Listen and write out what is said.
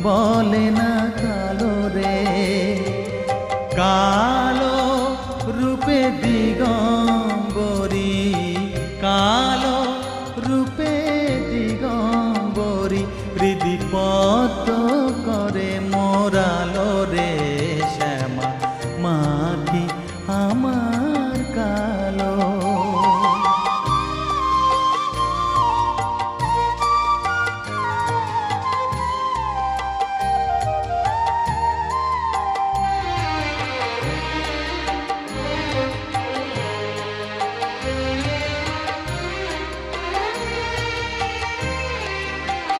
বলে না কালো রে, কালো রূপে দিগম্বরী, কালো রূপে দিগম্বরী, হৃদি পদ্ম